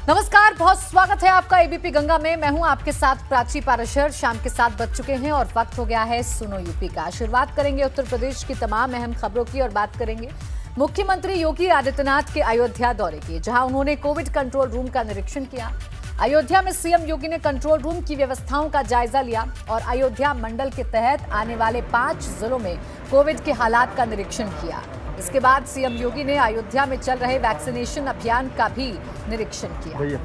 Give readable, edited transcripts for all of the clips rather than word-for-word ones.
नमस्कार, बहुत स्वागत है आपका एबीपी गंगा में। मैं हूं आपके साथ प्राची पाराशर। शाम के 7 बज चुके हैं और वक्त हो गया है सुनो यूपी का। शुरुआत करेंगे उत्तर प्रदेश की तमाम अहम खबरों की और बात करेंगे मुख्यमंत्री योगी आदित्यनाथ के अयोध्या दौरे की, जहां उन्होंने कोविड कंट्रोल रूम का निरीक्षण किया। अयोध्या में सीएम योगी ने कंट्रोल रूम की व्यवस्थाओं का जायजा लिया और अयोध्या मंडल के तहत आने वाले 5 जिलों में कोविड के हालात का निरीक्षण किया। इसके बाद सीएम योगी ने अयोध्या में चल रहे वैक्सीनेशन अभियान का भी निरीक्षण किया।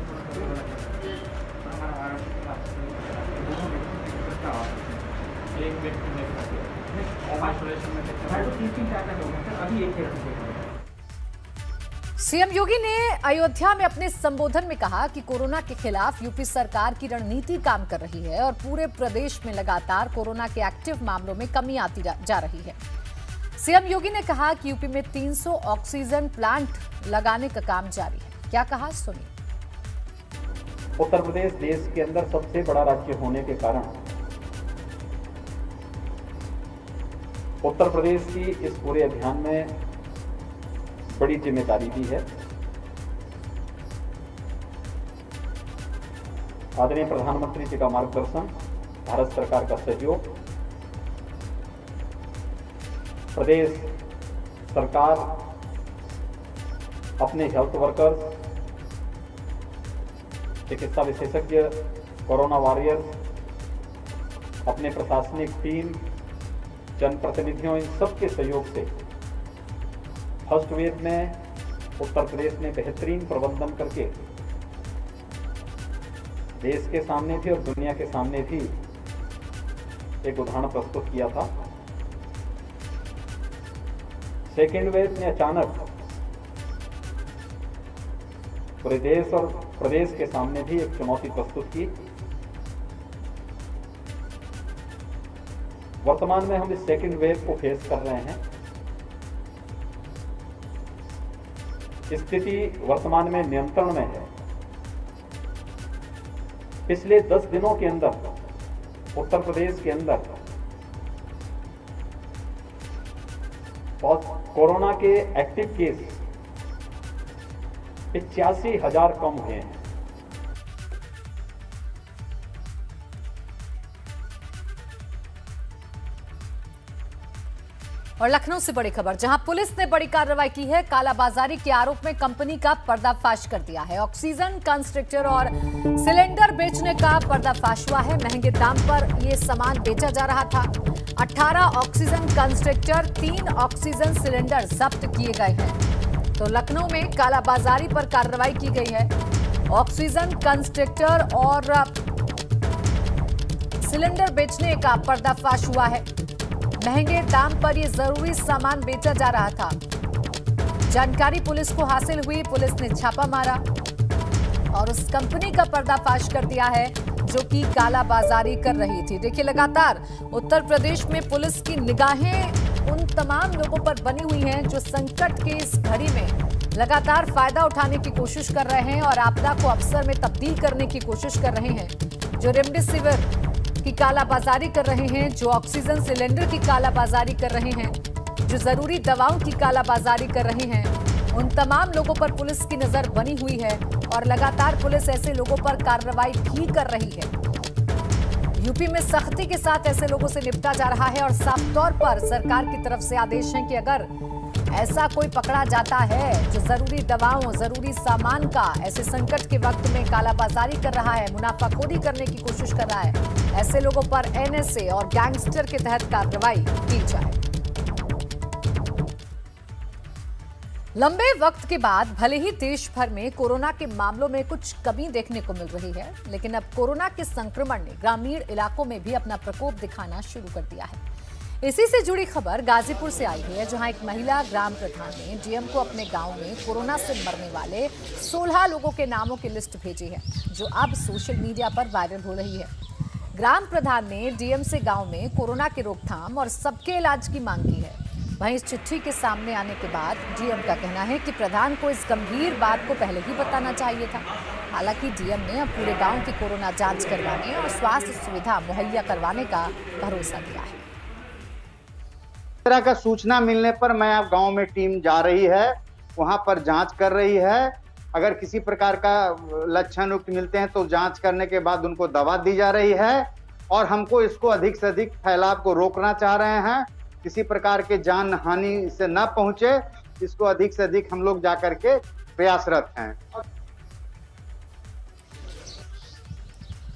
सीएम योगी ने अयोध्या में अपने संबोधन में कहा कि कोरोना के खिलाफ यूपी सरकार की रणनीति काम कर रही है और पूरे प्रदेश में लगातार कोरोना के एक्टिव मामलों में कमी आती जा रही है। सीएम योगी ने कहा कि यूपी में 300 ऑक्सीजन प्लांट लगाने का काम जारी है। क्या कहा, सुनिए। उत्तर प्रदेश देश के अंदर सबसे बड़ा राज्य होने के कारण उत्तर प्रदेश की इस पूरे अभियान में बड़ी जिम्मेदारी भी है। आदरणीय प्रधानमंत्री जी का मार्गदर्शन, भारत सरकार का सहयोग, प्रदेश सरकार अपने हेल्थ वर्कर्स, चिकित्सा विशेषज्ञ, कोरोना वॉरियर्स, अपने प्रशासनिक टीम, जनप्रतिनिधियों, इन सबके सहयोग से फर्स्ट वेव में उत्तर प्रदेश ने बेहतरीन प्रबंधन करके देश के सामने भी और दुनिया के सामने भी एक उदाहरण प्रस्तुत किया था। सेकेंड वेव ने अचानक पूरे देश और प्रदेश के सामने भी एक चुनौती प्रस्तुत की। वर्तमान में हम इस सेकेंड वेव को फेस कर रहे हैं। स्थिति वर्तमान में नियंत्रण में है। पिछले 10 दिनों के अंदर उत्तर प्रदेश के अंदर कोरोना के एक्टिव केस 85,000 कम हुए हैं। और लखनऊ से बड़ी खबर, जहां पुलिस ने बड़ी कार्रवाई की है। कालाबाजारी के आरोप में कंपनी का पर्दाफाश कर दिया है। ऑक्सीजन कंस्ट्रक्टर और सिलेंडर बेचने का पर्दाफाश हुआ है। महंगे दाम पर यह सामान बेचा जा रहा था। 18 ऑक्सीजन कंस्ट्रक्टर, 3 ऑक्सीजन सिलेंडर जब्त किए गए हैं। तो लखनऊ में कालाबाजारी पर कार्रवाई की गई है। ऑक्सीजन कंस्ट्रक्टर और सिलेंडर बेचने का पर्दाफाश हुआ है। महंगे दाम पर यह जरूरी सामान बेचा जा रहा था। जानकारी पुलिस को हासिल हुई। पुलिस ने छापा मारा और उस कंपनी का पर्दाफाश कर दिया है जो कि कालाबाजारी कर रही थी। देखिए, लगातार उत्तर प्रदेश में पुलिस की निगाहें उन तमाम लोगों पर बनी हुई हैं जो संकट की इस घड़ी में लगातार फायदा उठाने की कोशिश कर रहे हैं और आपदा को अवसर में तब्दील करने की कोशिश कर रहे हैं। जो रेमडेसिविर की कालाबाजारी कर रहे हैं, जो ऑक्सीजन सिलेंडर की कालाबाजारी कर रहे हैं, जो जरूरी दवाओं की कालाबाजारी कर रहे हैं, उन तमाम लोगों पर पुलिस की नजर बनी हुई है और लगातार पुलिस ऐसे लोगों पर कार्रवाई भी कर रही है। यूपी में सख्ती के साथ ऐसे लोगों से निपटा जा रहा है और साफ तौर पर सरकार की तरफ से आदेश है कि अगर ऐसा कोई पकड़ा जाता है जो जरूरी दवाओं, जरूरी सामान का ऐसे संकट के वक्त में कालाबाजारी कर रहा है, मुनाफाखोरी करने की कोशिश कर रहा है, ऐसे लोगों पर एनएसए और गैंगस्टर के तहत कार्रवाई की जाए। लंबे वक्त के बाद भले ही देश भर में कोरोना के मामलों में कुछ कमी देखने को मिल रही है, लेकिन अब कोरोना के संक्रमण ने ग्रामीण इलाकों में भी अपना प्रकोप दिखाना शुरू कर दिया है। इसी से जुड़ी खबर गाजीपुर से आई है, जहां एक महिला ग्राम प्रधान ने डीएम को अपने गांव में कोरोना से मरने वाले 16 लोगों के नामों की लिस्ट भेजी है, जो अब सोशल मीडिया पर वायरल हो रही है। ग्राम प्रधान ने डीएम से गांव में कोरोना की रोकथाम और सबके इलाज की मांग की है। वहीं इस चिट्ठी के सामने आने के बाद डीएम का कहना है कि प्रधान को इस गंभीर बात को पहले ही बताना चाहिए था। हालांकि डीएम ने अब पूरे गांव की कोरोना जांच करवाने और स्वास्थ्य सुविधा मुहैया करवाने का भरोसा दिया है। तरह का सूचना मिलने पर मैं अब गांव में टीम जा रही है, वहां पर जांच कर रही है अगर किसी प्रकार का लक्षण युक्त मिलते हैं तो जांच करने के बाद उनको दवा दी जा रही है और हमको इसको अधिक से अधिक फैलाव को रोकना चाह रहे हैं। किसी प्रकार के जान हानि से न पहुंचे, इसको अधिक से अधिक हम लोग जाकर के प्रयासरत हैं।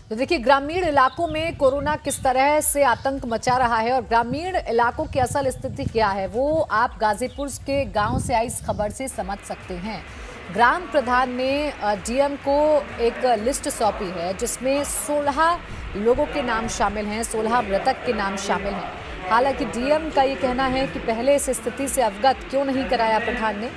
तो देखिए, ग्रामीण इलाकों में कोरोना किस तरह से आतंक मचा रहा है और ग्रामीण इलाकों की असल स्थिति क्या है, वो आप गाजीपुर के गांव से आई इस खबर से समझ सकते हैं। ग्राम प्रधान ने डीएम को एक लिस्ट सौंपी है जिसमें 16 लोगों के नाम शामिल हैं, 16 मृतक के नाम शामिल हैं। हालांकि डीएम का ये कहना है कि पहले इस स्थिति से अवगत क्यों नहीं कराया प्रधान ने।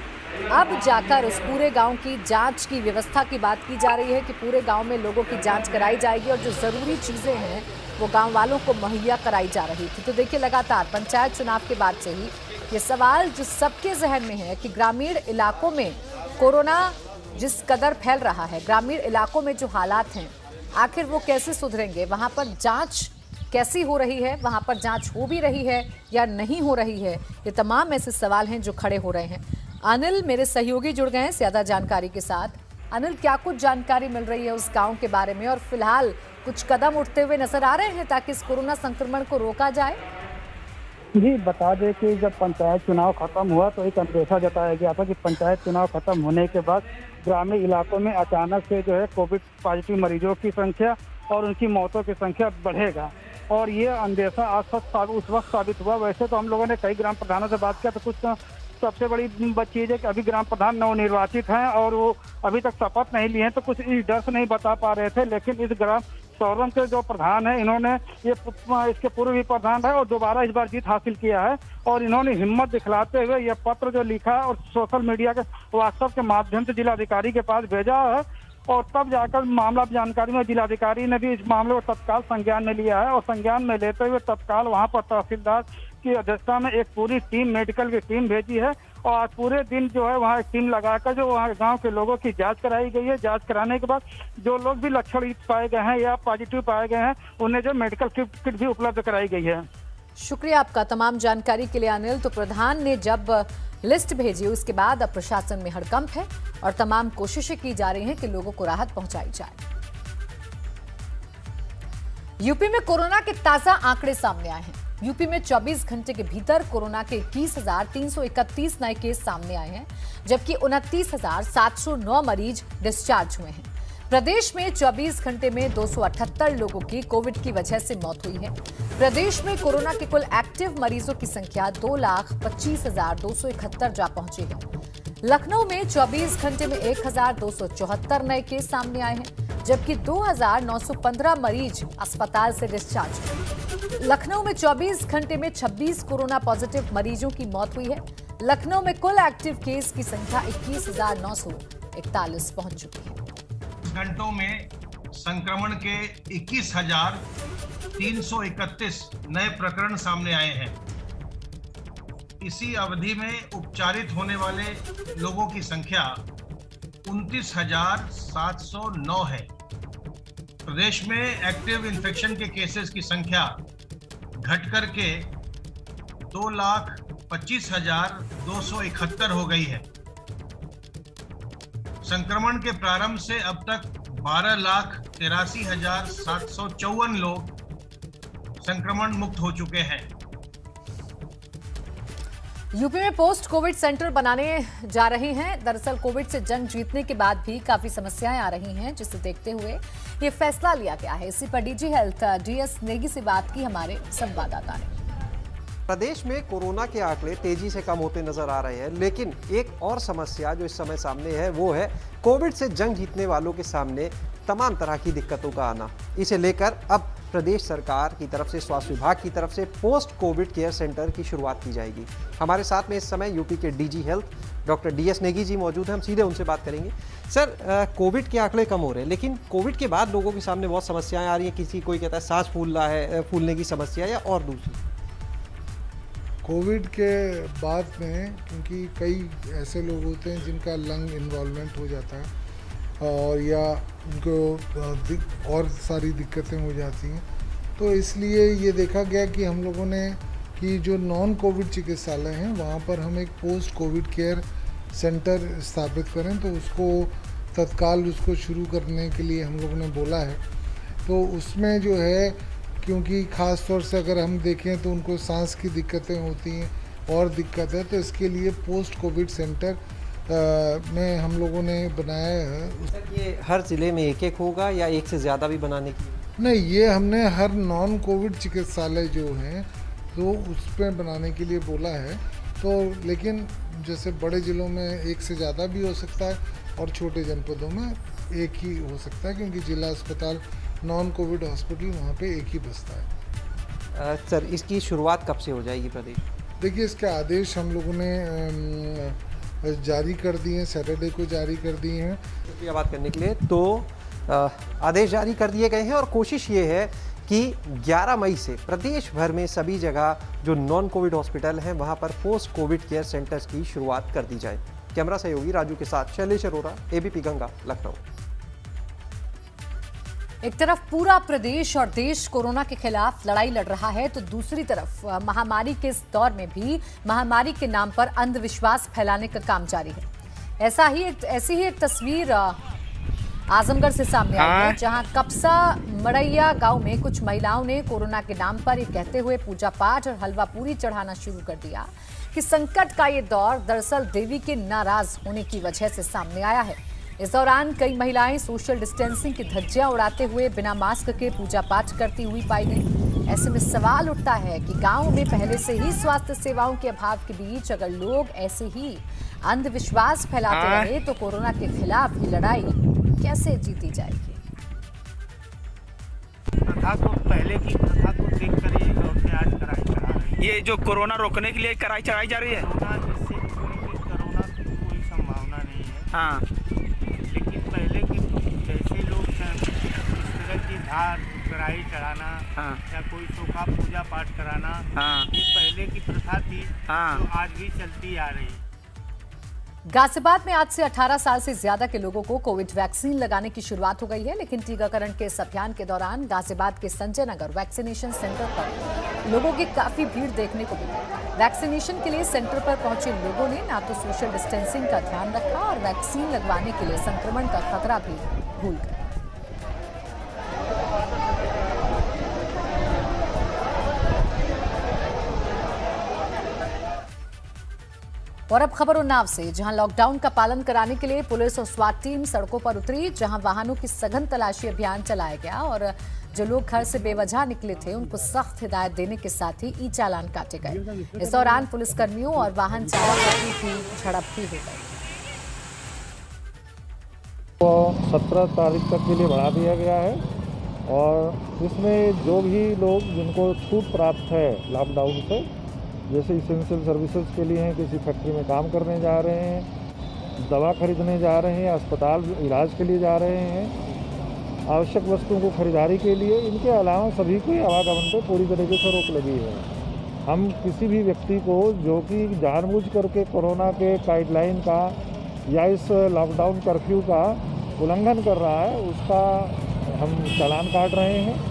अब जाकर उस पूरे गांव की जांच की व्यवस्था की बात की जा रही है कि पूरे गांव में लोगों की जांच कराई जाएगी और जो ज़रूरी चीज़ें हैं वो गांव वालों को मुहैया कराई जा रही थी। तो देखिए, लगातार पंचायत चुनाव के बाद से ही ये सवाल जो सबके जहन में है कि ग्रामीण इलाकों में कोरोना जिस कदर फैल रहा है, ग्रामीण इलाकों में जो हालात हैं आखिर वो कैसे सुधरेंगे, वहाँ पर जाँच कैसी हो रही है, वहाँ पर जाँच हो भी रही है या नहीं हो रही है, ये तमाम ऐसे सवाल हैं जो खड़े हो रहे हैं। अनिल मेरे सहयोगी जुड़ गए हैं ज्यादा जानकारी के साथ। अनिल, क्या कुछ जानकारी मिल रही है उस गांव के बारे में और फिलहाल कुछ कदम उठते हुए नजर आ रहे हैं ताकि इस कोरोना संक्रमण को रोका जाए? जी, बता दें कि जब पंचायत चुनाव खत्म हुआ तो एक अंदेशा जताया गया था कि पंचायत चुनाव खत्म होने के बाद ग्रामीण इलाकों में अचानक से जो है कोविड पॉजिटिव मरीजों की संख्या और उनकी मौतों की संख्या बढ़ेगा और ये अंदेशा आज तक उस वक्त साबित हुआ। वैसे तो हम लोगों ने कई ग्राम प्रधानों से बात किया तो कुछ सबसे बड़ी चीज़ है कि अभी ग्राम प्रधान नवनिर्वाचित हैं और वो अभी तक शपथ नहीं लिए हैं, तो कुछ इस डर से नहीं बता पा रहे थे। लेकिन इस ग्राम सौरम के जो प्रधान है, इन्होंने ये इसके पूर्व भी प्रधान है और दोबारा इस बार जीत हासिल किया है और इन्होंने हिम्मत दिखलाते हुए यह पत्र जो लिखा है और सोशल मीडिया के व्हाट्सएप के माध्यम से जिलाधिकारी के पास भेजा है और तब जाकर मामला जानकारी में जिलाधिकारी ने भी इस मामले को तत्काल संज्ञान में लिया है और संज्ञान में लेते हुए तत्काल वहाँ पर तहसीलदार की अध्यक्षता में एक पूरी टीम, मेडिकल की टीम भेजी है और आज पूरे दिन जो है वहाँ एक टीम लगाकर जो वहाँ गांव के लोगों की जांच कराई गई है। जांच कराने के बाद जो लोग भी लक्षण पाए गए हैं या पॉजिटिव पाए गए हैं उन्हें जो मेडिकल किट भी उपलब्ध कराई गई है। शुक्रिया आपका तमाम जानकारी के लिए अनिल। तो प्रधान ने जब लिस्ट भेजी उसके बाद अब प्रशासन में हड़कंप है और तमाम कोशिशें की जा रही हैं कि लोगों को राहत पहुंचाई जाए। यूपी में कोरोना के ताजा आंकड़े सामने आए हैं। यूपी में 24 घंटे के भीतर कोरोना के 21,331 नए केस सामने आए हैं, जबकि 29,709 मरीज डिस्चार्ज हुए हैं। प्रदेश में 24 घंटे में 278 लोगों की कोविड की वजह से मौत हुई है। प्रदेश में कोरोना के कुल एक्टिव मरीजों की संख्या 2,25,271 जा पहुंची है। लखनऊ में 24 घंटे में 1,274 नए केस सामने आए हैं, जबकि 2,915 मरीज अस्पताल से डिस्चार्ज हुए। लखनऊ में 24 घंटे में 26 कोरोना पॉजिटिव मरीजों की मौत हुई है। लखनऊ में कुल एक्टिव केस की संख्या 21,941 पहुंच चुकी है। घंटों में संक्रमण के 21,331 नए प्रकरण सामने आए हैं। इसी अवधि में उपचारित होने वाले लोगों की संख्या 29,709 है। प्रदेश में एक्टिव इन्फेक्शन के केसेस की संख्या घटकर के 2,25,271 हो गई है। संक्रमण के प्रारंभ से अब तक 12,83,754 लोग संक्रमण मुक्त हो चुके हैं। यूपी में पोस्ट कोविड सेंटर बनाने जा रहे हैं। दरअसल कोविड से जंग जीतने के बाद भी काफी समस्याएं आ रही हैं, जिसे देखते हुए ये फैसला लिया गया है। इसी पर डीजी हेल्थ डीएस नेगी से बात की हमारे संवाददाता ने। प्रदेश में कोरोना के आंकड़े तेजी से कम होते नजर आ रहे हैं, लेकिन एक और समस्या जो इस समय सामने है वो है कोविड से जंग जीतने वालों के सामने तमाम तरह की दिक्कतों का आना। इसे लेकर अब प्रदेश सरकार की तरफ से, स्वास्थ्य विभाग की तरफ से पोस्ट कोविड केयर सेंटर की शुरुआत की जाएगी। हमारे साथ में इस समय यूपी के DG health doctor DS Negi ji मौजूद हैं। हम सीधे उनसे बात करेंगे। सर, कोविड के आंकड़े कम हो रहे हैं, लेकिन कोविड के बाद लोगों के सामने बहुत समस्याएं आ रही हैं। किसी कोई कहता है सांस फूल रहा है, फूलने की समस्या या और दूसरी। कोविड के बाद में क्योंकि कई ऐसे लोग होते हैं जिनका लंग इन्वॉल्वमेंट हो जाता है और या उनको और सारी दिक्कतें हो जाती हैं, तो इसलिए ये देखा गया कि हम लोगों ने कि जो नॉन कोविड चिकित्सालय हैं वहाँ पर हम एक पोस्ट कोविड केयर सेंटर स्थापित करें, तो उसको तत्काल उसको शुरू करने के लिए हम लोगों ने बोला है। तो उसमें जो है, क्योंकि ख़ास तौर से अगर हम देखें तो उनको सांस की दिक्कतें होती हैं और दिक्कत है, तो इसके लिए पोस्ट कोविड सेंटर में हम लोगों ने बनाया है। ये हर ज़िले में एक होगा या एक से ज़्यादा भी बनाने की? नहीं, ये हमने हर नॉन कोविड चिकित्सालय जो हैं तो उस पर बनाने के लिए बोला है। तो लेकिन जैसे बड़े ज़िलों में एक से ज़्यादा भी हो सकता है और छोटे जनपदों में एक ही हो सकता है, क्योंकि जिला अस्पताल नॉन कोविड हॉस्पिटल वहाँ पे एक ही बसता है। सर, इसकी शुरुआत कब से हो जाएगी प्रदेश? देखिए, इसके आदेश हम लोगों ने जारी कर दिए हैं, सैटरडे को जारी कर दिए हैं। शुक्रिया बात करने के लिए। तो आदेश जारी कर दिए गए हैं और कोशिश ये है कि 11 मई से प्रदेश भर में सभी जगह जो नॉन कोविड हॉस्पिटल हैं वहां पर पोस्ट कोविड केयर सेंटर्स की शुरुआत कर दी जाए। कैमरा सहयोगी राजू के साथ शैलेश अरोरा, एबीपी गंगा, लखनऊ। एक तरफ पूरा प्रदेश और देश कोरोना के खिलाफ लड़ाई लड़ रहा है, तो दूसरी तरफ महामारी के इस दौर में भी महामारी के नाम पर अंधविश्वास फैलाने का काम जारी है। ऐसी ही एक तस्वीर आजमगढ़ से सामने आई है, जहां कपसा मड़ैया गांव में कुछ महिलाओं ने कोरोना के नाम पर ये कहते हुए पूजा पाठ और हलवा पूरी चढ़ाना शुरू कर दिया कि संकट का ये दौर दरअसल देवी के नाराज होने की वजह से सामने आया है। इस दौरान कई महिलाएं सोशल डिस्टेंसिंग की धज्जियां उड़ाते हुए बिना मास्क के पूजा पाठ करती हुई पाई गई। ऐसे में सवाल उठता है कि गांव में पहले से ही स्वास्थ्य सेवाओं के अभाव के बीच अगर लोग ऐसे ही अंधविश्वास फैलाते रहे तो कोरोना के खिलाफ ये लड़ाई कैसे जीती जाएगी? प्रथा को पहले की प्रथा को देखकर ये औरतें आज कढ़ाई चढ़ा रही है। ये जो कोरोना रोकने के लिए कढ़ाई चढ़ाई जा रही है। कोरोना की कोई संभावना नहीं है। हाँ, लेकिन पहले के जैसे लोग इस तरह की धार कढ़ाई चढ़ाना, हाँ, या कोई सूखा पूजा पाठ कराना, हाँ, ये पहले की प्रथा थी, हाँ, जो आज भी चलती आ रही है। गाजियाबाद में आज से 18 साल से ज्यादा के लोगों को कोविड वैक्सीन लगाने की शुरुआत हो गई है, लेकिन टीकाकरण के इस अभियान के दौरान गाजियाबाद के संजय नगर वैक्सीनेशन सेंटर पर लोगों की काफी भीड़ देखने को मिली। वैक्सीनेशन के लिए सेंटर पर पहुंचे लोगों ने ना तो सोशल डिस्टेंसिंग का ध्यान रखा और वैक्सीन लगवाने के लिए संक्रमण का खतरा भी भूल गए। और अब खबर उन्नाव से, जहां लॉकडाउन का पालन कराने के लिए पुलिस और स्वाट टीम सड़कों पर उतरी, जहां वाहनों की सघन तलाशी अभियान चलाया गया और जो लोग घर से बेवजह निकले थे उनको सख्त हिदायत देने के साथ ही ई चालान काटे गए। इस दौरान पुलिसकर्मियों और वाहन चालकों की झड़प भी हो गई। तो 17 तारीख तक के लिए बढ़ा दिया गया है और इसमें जो भी लोग जिनको छूट प्राप्त है लॉकडाउन से, जैसे इसेंशियल सर्विसेज के लिए हैं, किसी फैक्ट्री में काम करने जा रहे हैं, दवा खरीदने जा रहे हैं, अस्पताल इलाज के लिए जा रहे हैं, आवश्यक वस्तुओं को खरीदारी के लिए, इनके अलावा सभी को आवागमन पर पूरी तरीके से रोक लगी है। हम किसी भी व्यक्ति को जो कि जानबूझ करके कोरोना के गाइडलाइन का या इस लॉकडाउन कर्फ्यू का उल्लंघन कर रहा है, उसका हम चालान काट रहे हैं।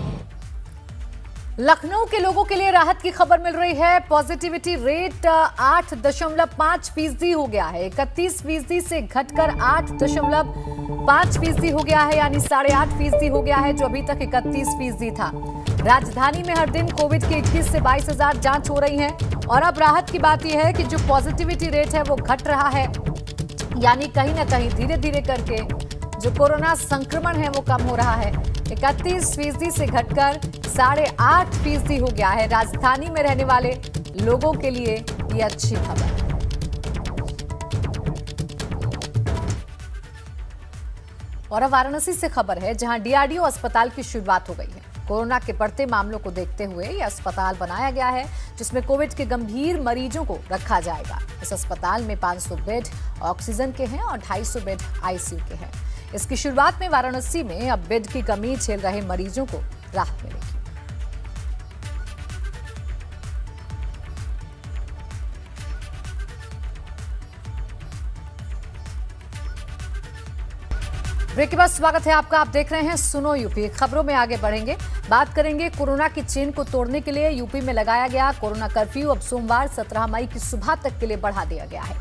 लखनऊ के लोगों के लिए राहत की खबर मिल रही है। पॉजिटिविटी रेट 8.5% हो गया है। 31% से घटकर 8.5% हो गया है, यानी 8.5% हो गया है, जो अभी तक 31% था। राजधानी में हर दिन कोविड के 21 से 22,000 जांच हो रही हैं और अब राहत की बात यह है कि जो पॉजिटिविटी रेट है वो घट रहा है, यानी कहीं ना कहीं धीरे धीरे करके जो कोरोना संक्रमण है वो कम हो रहा है। 31% से घटकर 8.5% हो गया है। राजधानी में रहने वाले लोगों के लिए ये अच्छी खबर है। और अब वाराणसी से खबर है, जहां डीआरडीओ अस्पताल की शुरुआत हो गई है। कोरोना के बढ़ते मामलों को देखते हुए यह अस्पताल बनाया गया है, जिसमें कोविड के गंभीर मरीजों को रखा जाएगा। इस अस्पताल में 500 बेड ऑक्सीजन के हैं और 250 बेड आईसीयू के हैं। इसकी शुरुआत में वाराणसी में अब बेड की कमी झेल रहे मरीजों को राहत मिलेगी। ब्रेक के बाद स्वागत है आपका। आप देख रहे हैं सुनो यूपी। खबरों में आगे बढ़ेंगे, बात करेंगे कोरोना की चेन को तोड़ने के लिए यूपी में लगाया गया कोरोना कर्फ्यू अब सोमवार 17 मई की सुबह तक के लिए बढ़ा दिया गया है।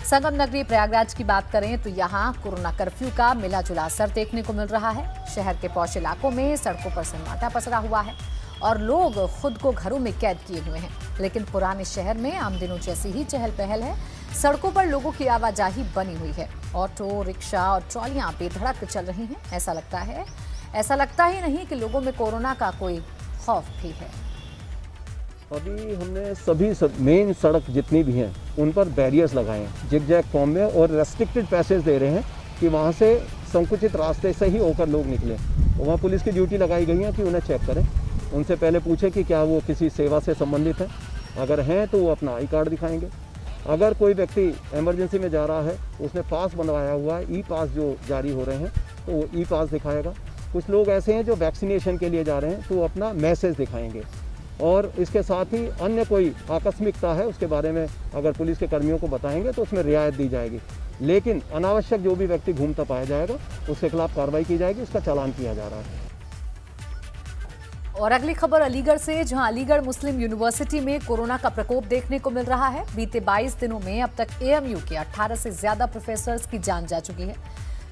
संगम नगरी प्रयागराज की बात करें तो यहाँ कोरोना कर्फ्यू का मिला जुला असर देखने को मिल रहा है। शहर के पौष इलाकों में सड़कों पर सन्नाटा पसरा हुआ है और लोग खुद को घरों में कैद किए हुए हैं। लेकिन पुराने शहर में आम दिनों जैसी ही चहल पहल है। सड़कों पर लोगों की आवाजाही बनी हुई है। ऑटो, रिक्शा और ट्रॉलियां बेधड़क चल रही हैं। ऐसा लगता ही नहीं कि लोगों में कोरोना का कोई खौफ भी है। अभी हमने सभी मेन सड़क जितनी भी हैं उन पर बैरियर्स लगाए हैं जिग-जैग फॉर्म में, और रेस्ट्रिक्टेड पैसेज दे रहे हैं कि वहाँ से संकुचित रास्ते से ही होकर लोग निकलें। वहाँ पुलिस की ड्यूटी लगाई गई है कि उन्हें चेक करें, उनसे पहले पूछें कि क्या वो किसी सेवा से संबंधित है। अगर हैं तो वो अपना आई कार्ड दिखाएंगे। अगर कोई व्यक्ति इमरजेंसी में जा रहा है, उसने पास बनवाया हुआ है, ई पास जो जारी हो रहे हैं, तो वो ई पास दिखाएगा। कुछ लोग ऐसे हैं जो वैक्सीनेशन के लिए जा रहे हैं, तो वो अपना मैसेज दिखाएंगे। और इसके साथ ही अन्य कोई आकस्मिकता है उसके बारे में अगर पुलिस के कर्मियों को बताएंगे तो उसमें रियायत दी जाएगी। लेकिन अनावश्यक जो भी व्यक्ति घूमता पाया जाएगा उसके खिलाफ कार्रवाई की जाएगी, उसका चालान किया जा रहा है। और अगली खबर अलीगढ़ से, जहां अलीगढ़ मुस्लिम यूनिवर्सिटी में कोरोना का प्रकोप देखने को मिल रहा है। बीते 22 दिनों में अब तक एएमयू के 18 से ज्यादा प्रोफेसर्स की जान जा चुकी है,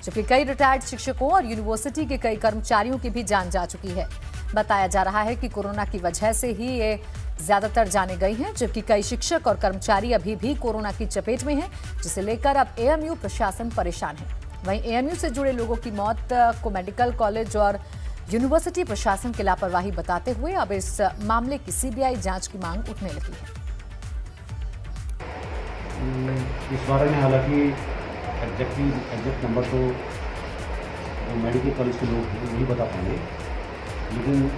जबकि कई रिटायर्ड शिक्षकों और यूनिवर्सिटी के कई कर्मचारियों की भी जान जा चुकी है। बताया जा रहा है कि कोरोना की वजह से ही ये ज्यादातर जाने गई हैं, जबकि कई शिक्षक और कर्मचारी अभी भी कोरोना की चपेट में हैं, जिसे लेकर अब एएमयू प्रशासन परेशान है। वहीं एएमयू से जुड़े लोगों की मौत को मेडिकल कॉलेज और यूनिवर्सिटी प्रशासन की लापरवाही बताते हुए अब इस मामले की सीबीआई जांच की मांग उठने लगी है। इस बारे में हालांकि एग्जैक्ट नंबर तो मेडिकल कॉलेज के लोग नहीं बता पाएंगे, लेकिन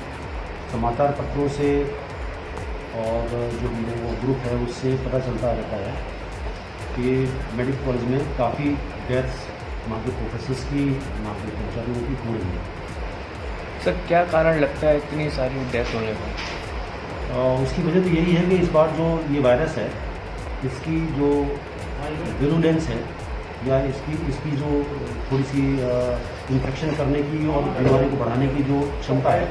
समाचार पत्रों से और जो वो ग्रुप है उससे पता चलता रहता है कि मेडिकल कॉलेज में काफ़ी डेथ्स वहाँ के प्रोफेसर्स की, वहाँ के कर्मचारियों की हो रही है। सर, क्या कारण लगता है इतनी सारी डेथ होने का? उसकी वजह तो यही है कि इस बार जो ये वायरस है इसकी जो विरुलेंस है या इसकी जो थोड़ी सी इन्फेक्शन करने की और बीमारी को बढ़ाने की जो क्षमता है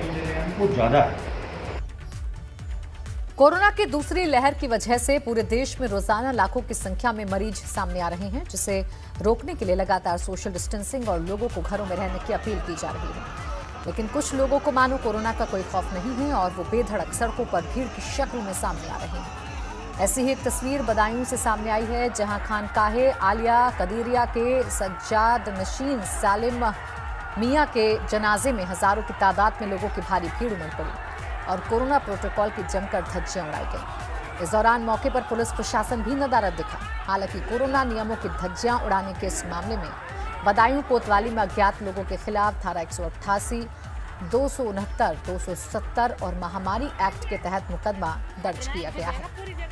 वो ज़्यादा है। कोरोना की दूसरी लहर की वजह से पूरे देश में रोजाना लाखों की संख्या में मरीज सामने आ रहे हैं, जिसे रोकने के लिए लगातार सोशल डिस्टेंसिंग और लोगों को घरों में रहने की अपील की जा रही है। लेकिन कुछ लोगों को मानो कोरोना का कोई खौफ नहीं है और वो बेधड़क सड़कों पर भीड़ की शक्ल में सामने आ रहे हैं। ऐसी ही एक तस्वीर बदायूं से सामने आई है, जहां खानकाहे आलिया कदीरिया के सज्जाद नशीन सालिम मियां के जनाजे में हजारों की तादाद में लोगों की भारी भीड़ उमड़ पड़ी और कोरोना प्रोटोकॉल की जमकर धज्जियां उड़ाई गई। इस दौरान मौके पर पुलिस प्रशासन भी नदारद दिखा। हालांकि कोरोना नियमों की धज्जियां उड़ाने के इस मामले में बदायूं कोतवाली में अज्ञात लोगों के खिलाफ धारा 188, 269, 270 और महामारी एक्ट के तहत मुकदमा दर्ज किया गया है।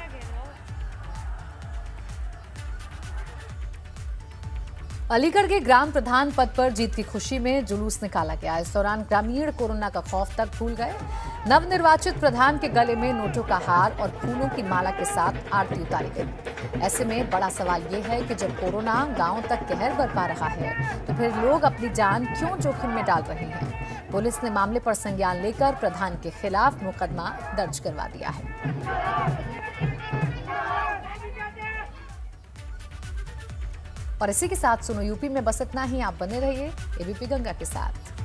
अलीगढ़ के ग्राम प्रधान पद पर जीत की खुशी में जुलूस निकाला गया। इस दौरान ग्रामीण कोरोना का खौफ तक भूल गए। नवनिर्वाचित प्रधान के गले में नोटों का हार और फूलों की माला के साथ आरती उतारी गई। ऐसे में बड़ा सवाल ये है कि जब कोरोना गांव तक कहर बरपा रहा है तो फिर लोग अपनी जान क्यों जोखिम में डाल रहे हैं। पुलिस ने मामले पर संज्ञान लेकर प्रधान के खिलाफ मुकदमा दर्ज करवा दिया है। और इसी के साथ सुनो यूपी में बस इतना ही। आप बने रहिए एबीपी गंगा के साथ।